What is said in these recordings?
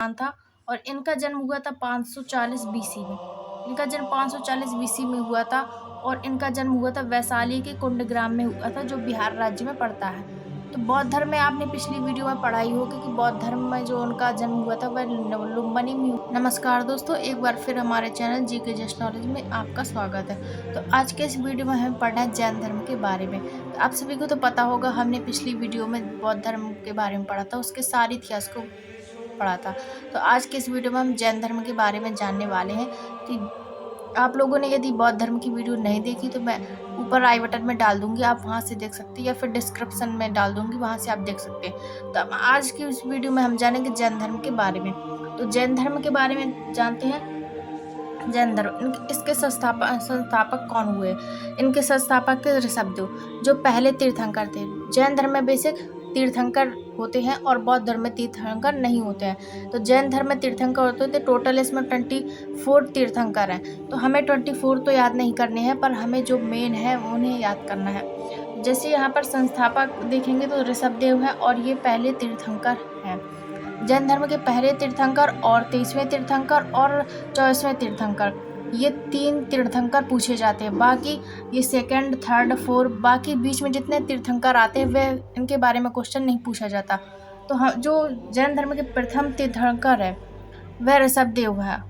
था और इनका जन्म हुआ था 540 बीसी में। इनका जन्म 540 बीसी में हुआ था और इनका जन्म हुआ था वैशाली के कुंडग्राम में हुआ था, जो बिहार राज्य में पड़ता है। तो बौद्ध धर्म में आपने पिछली वीडियो में पढ़ाई होगी कि बौद्ध धर्म में जो उनका जन्म हुआ था वह लुम्बिनी में हुआ। नमस्कार दोस्तों, एक बार फिर हमारे चैनल जीके जस्ट नॉलेज में आपका स्वागत है। तो आज के इस वीडियो में हमें पढ़ना है जैन धर्म के बारे में। तो आप सभी को तो पता होगा, हमने पिछली वीडियो में बौद्ध धर्म के बारे में पढ़ा था, उसके सारे इतिहास को पढ़ा था। तो आज के इस वीडियो में हम जैन धर्म के बारे में जानने वाले हैं। तो आप लोगों ने यदि बौद्ध धर्म की वीडियो नहीं देखी तो मैं ऊपर आई बटन में डाल दूंगी, आप वहां से देख सकते हैं, या फिर डिस्क्रिप्शन में डाल दूंगी, वहां से आप देख सकते हैं। तो आज की इस वीडियो में हम जानेंगे जैन धर्म के बारे में। तो जैन धर्म के बारे में जानते हैं। जैन धर्म, इसके संस्थापक कौन हुए? इनके संस्थापक थे ऋषभदेव, जो पहले तीर्थंकर थे। जैन धर्म में बेसिक तीर्थंकर होते हैं और बौद्ध धर्म में तीर्थंकर नहीं होते हैं। तो जैन धर्म में तीर्थंकर होते थे, टोटल इसमें 24 तीर्थंकर हैं। तो हमें 24 तो याद नहीं करने हैं, पर हमें जो मेन है उन्हें याद करना है। जैसे यहाँ पर संस्थापक देखेंगे तो ऋषभदेव है और ये पहले तीर्थंकर हैं। जैन धर्म के पहले तीर्थंकर और 23वें तीर्थंकर और 24वें तीर्थंकर, ये 3 तीर्थंकर पूछे जाते हैं। बाकी ये सेकंड, थर्ड, फोर्थ, बाकी बीच में जितने तीर्थंकर आते हैं वे इनके बारे में क्वेश्चन नहीं पूछा जाता। तो हम जो जैन धर्म के प्रथम तीर्थंकर है वह ऋषभदेव है,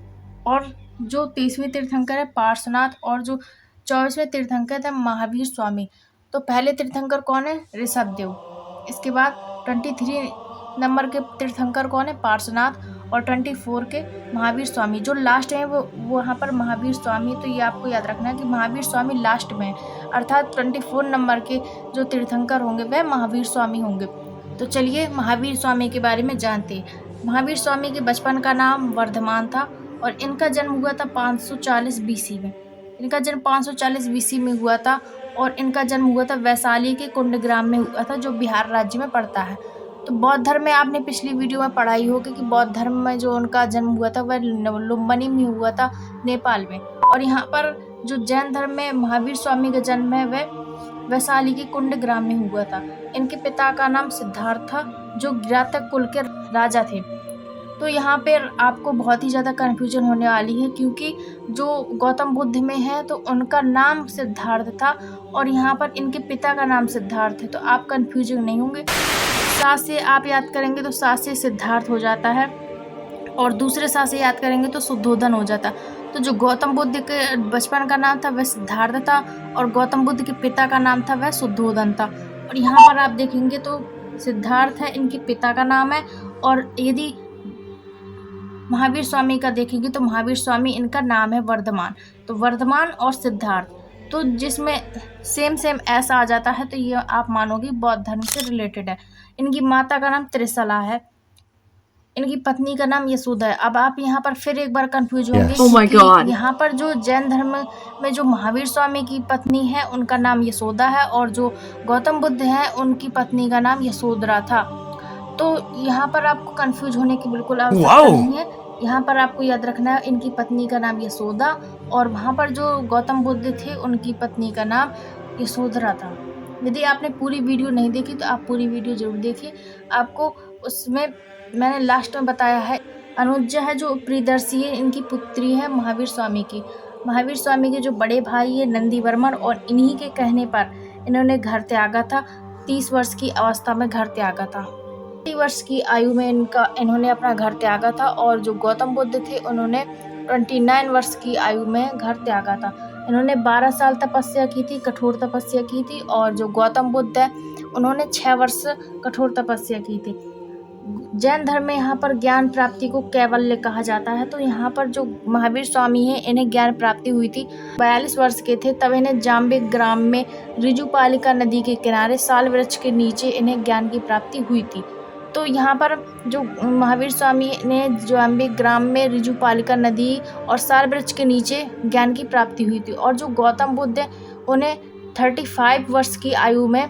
और जो 23वें तीर्थंकर है पार्श्वनाथ, और जो 24वें तीर्थंकर है महावीर स्वामी। तो पहले तीर्थंकर कौन है? ऋषभदेव। इसके बाद 23 नंबर के तीर्थंकर कौन है? पार्श्वनाथ, और 24 के महावीर स्वामी। जो लास्ट है वो यहाँ पर महावीर स्वामी। तो ये आपको याद रखना है कि महावीर स्वामी लास्ट में है, अर्थात 24 नंबर के जो तीर्थंकर होंगे वह महावीर स्वामी होंगे। तो चलिए महावीर स्वामी के बारे में जानते हैं। महावीर स्वामी के बचपन का नाम वर्धमान था और इनका जन्म हुआ था 540 बीसी में। इनका जन्म 540 बीसी में हुआ था और इनका जन्म हुआ था वैशाली के कुंडग्राम में हुआ था, जो बिहार राज्य में पड़ता है। तो बौद्ध धर्म में आपने पिछली वीडियो में पढ़ाई होगी कि बौद्ध धर्म में जो उनका जन्म हुआ था वह लुम्बिनी में हुआ था, नेपाल में। और यहाँ पर जो जैन धर्म में महावीर स्वामी का जन्म है वह वैशाली के कुंडग्राम में हुआ था। इनके पिता का नाम सिद्धार्थ था, जो गिरातक कुल के राजा थे। तो यहाँ पर आपको बहुत ही ज़्यादा कन्फ्यूजन होने वाली है, क्योंकि जो गौतम बुद्ध में है तो उनका नाम सिद्धार्थ था और यहाँ पर इनके पिता का नाम सिद्धार्थ है। तो आप कन्फ्यूजन नहीं होंगे। सात से आप याद करेंगे तो सात से सिद्धार्थ हो जाता है, और दूसरे सात से याद करेंगे तो शुद्धोधन हो जाता। तो जो गौतम बुद्ध के बचपन का नाम था वह सिद्धार्थ था और गौतम बुद्ध के पिता का नाम था वह शुद्धोधन था। और यहाँ पर आप देखेंगे तो सिद्धार्थ है इनके पिता का नाम है, और यदि महावीर स्वामी का देखेंगे तो महावीर स्वामी इनका नाम है वर्धमान। तो वर्धमान और सिद्धार्थ, तो जिसमें सेम ऐसा आ जाता है तो ये आप मानोगे बौद्ध धर्म से रिलेटेड है। इनकी माता का नाम त्रिशला है, इनकी पत्नी का नाम यशोदा है। अब आप यहाँ पर फिर एक बार कंफ्यूज होंगे कि यहाँ पर जो जैन धर्म में जो महावीर स्वामी की पत्नी है उनका नाम यशोदा है, और जो गौतम बुद्ध है उनकी पत्नी का नाम यशोधरा था। तो यहाँ पर आपको कंफ्यूज होने की बिल्कुल आवश्यकता नहीं है। यहाँ पर आपको याद रखना है इनकी पत्नी का नाम यशोदा, और वहाँ पर जो गौतम बुद्ध थे उनकी पत्नी का नाम यशोधरा था। यदि आपने पूरी वीडियो नहीं देखी तो आप पूरी वीडियो जरूर देखिए। आपको उसमें मैंने लास्ट में बताया है। अनुजा है जो प्रियदर्शी है, इनकी पुत्री है महावीर स्वामी की। महावीर स्वामी के जो बड़े भाई है नंदीवर्मन, और इन्हीं के कहने पर इन्होंने घर त्यागा था। 30 वर्ष की अवस्था में घर त्यागा था। 30 वर्ष की आयु में इन्होंने अपना घर त्यागा था, और जो गौतम बुद्ध थे उन्होंने 29 वर्ष की आयु में घर त्यागा था। इन्होंने 12 साल तपस्या की थी, कठोर तपस्या की थी, और जो गौतम बुद्ध है उन्होंने 6 वर्ष कठोर तपस्या की थी। जैन धर्म में यहाँ पर ज्ञान प्राप्ति को कैवल्य कहा जाता है। तो यहाँ पर जो महावीर स्वामी है इन्हें ज्ञान प्राप्ति हुई थी 42 वर्ष के थे, तब इन्हें जाम्बे ग्राम में ऋजुपालिका नदी के किनारे साल वृक्ष के नीचे इन्हें ज्ञान की प्राप्ति हुई थी। तो यहाँ पर जो महावीर स्वामी ने जाम्बे ग्राम में ऋजुपालिका नदी और साल वृक्ष के नीचे ज्ञान की प्राप्ति हुई थी, और जो गौतम बुद्ध है उन्हें 35 वर्ष की आयु में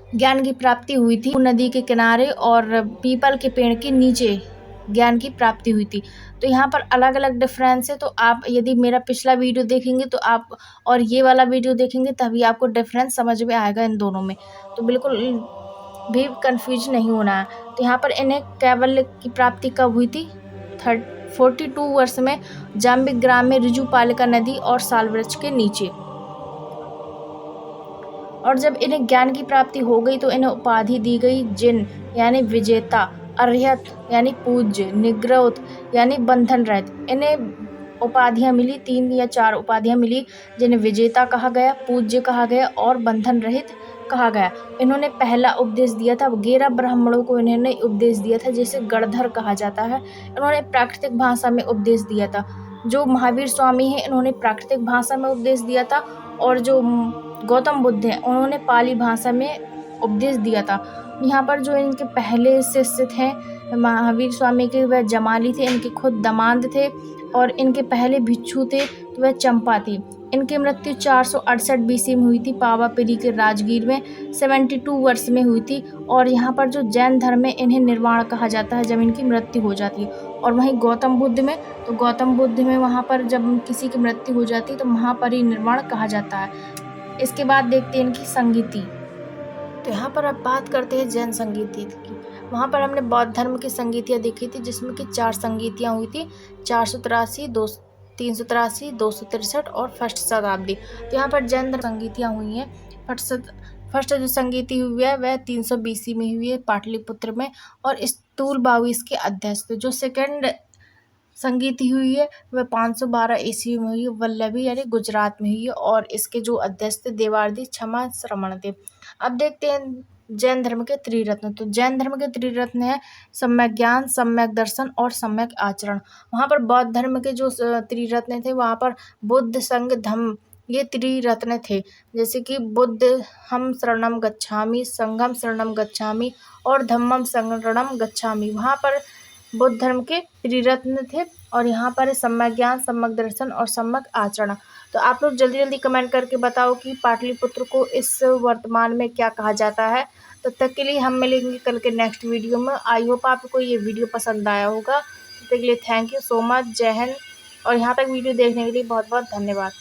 ज्ञान की प्राप्ति हुई थी, नदी के किनारे और पीपल के पेड़ के नीचे ज्ञान की प्राप्ति हुई थी। तो यहाँ पर अलग अलग डिफरेंस है। तो आप यदि मेरा पिछला वीडियो देखेंगे तो आप, और ये वाला वीडियो देखेंगे, तभी आपको डिफरेंस समझ में आएगा इन दोनों में। तो बिल्कुल भी कंफ्यूज नहीं होना है। तो यहाँ पर इन्हें कैवल्य की प्राप्ति कब हुई थी? 42 वर्ष में जाम्बिक ग्राम में ऋजुपालिका नदी और सालवृक्ष के नीचे। और जब इन्हें ज्ञान की प्राप्ति हो गई तो इन्हें उपाधि दी गई जिन यानी विजेता, अर्हत यानी पूज्य, निग्रोध यानी बंधन रहित। इन्हें उपाधियां मिली, 3 या 4 उपाधियां मिली, जिन्हें विजेता कहा गया, पूज्य कहा गया और बंधन रहित कहा गया। इन्होंने पहला उपदेश दिया था 11 ब्राह्मणों को, इन्होंने उपदेश दिया था जिसे गणधर कहा जाता है। इन्होंने प्राकृतिक भाषा में उपदेश दिया था। जो महावीर स्वामी है इन्होंने प्राकृतिक भाषा में उपदेश दिया था, और जो गौतम बुद्ध हैं उन्होंने पाली भाषा में उपदेश दिया था। यहाँ पर जो इनके पहले शिष्य थे महावीर स्वामी के, वह जमाली थे, इनके खुद दामाद थे, और इनके पहले भिक्षु थे तो वह चंपा थी। इनकी मृत्यु 468 बीसी में हुई थी, पावापुरी के राजगीर में 72 वर्ष में हुई थी। और यहाँ पर जो जैन धर्म में इन्हें निर्वाण कहा जाता है जब इनकी मृत्यु हो जाती है। और वहीं गौतम बुद्ध में, तो गौतम बुद्ध में वहाँ पर जब किसी की मृत्यु हो जाती है तो महापरिनिर्वाण कहा जाता है। इसके बाद देखते हैं इनकी संगीति। तो यहाँ पर अब बात करते हैं जैन संगीति की। वहाँ पर हमने बौद्ध धर्म की संगीतियाँ देखी थी जिसमें कि 4 संगीतियाँ हुई थी, 483, 383, 263 और फर्स्ट शताब्दी। तो यहाँ पर जैन धर्म संगीतियाँ हुई हैं। फर्स्ट जो संगीति हुई है वह 300 बीसी में हुई है पाटलिपुत्र में, और स्थूल बाबू इसके अध्यक्ष थे। जो सेकेंड संगीति हुई है वह 512 ईस्वी में हुई है, वल्लभी यानी गुजरात में हुई है, और इसके जो अध्यक्ष थे देवार्दी क्षमा श्रमण थे। अब देखते हैं जैन धर्म के त्रिरत्न। तो जैन धर्म के त्रिरत्न है सम्यक ज्ञान, सम्यक दर्शन और सम्यक आचरण। वहाँ पर बौद्ध धर्म के जो त्रिरत्न थे वहाँ पर बुद्ध, संघ, धम्म, ये त्रिरत्न थे। जैसे कि बुद्ध हम शरणम गच्छामि, संघम शरणम गच्छामि और धम्मम शरणम गच्छामि। वहाँ पर बुद्ध धर्म के त्रिरत्न थे, और यहाँ पर सम्यक ज्ञान, सम्यक दर्शन और सम्यक आचरण। तो आप लोग जल्दी जल्दी कमेंट करके बताओ कि पाटलिपुत्र को इस वर्तमान में क्या कहा जाता है। तब तक के लिए हम मिलेंगे कल के नेक्स्ट वीडियो में। आई होप आपको ये वीडियो पसंद आया होगा। तब तक के लिए थैंक यू सो मच, जय हिंद। और यहाँ तक वीडियो देखने के लिए बहुत बहुत धन्यवाद।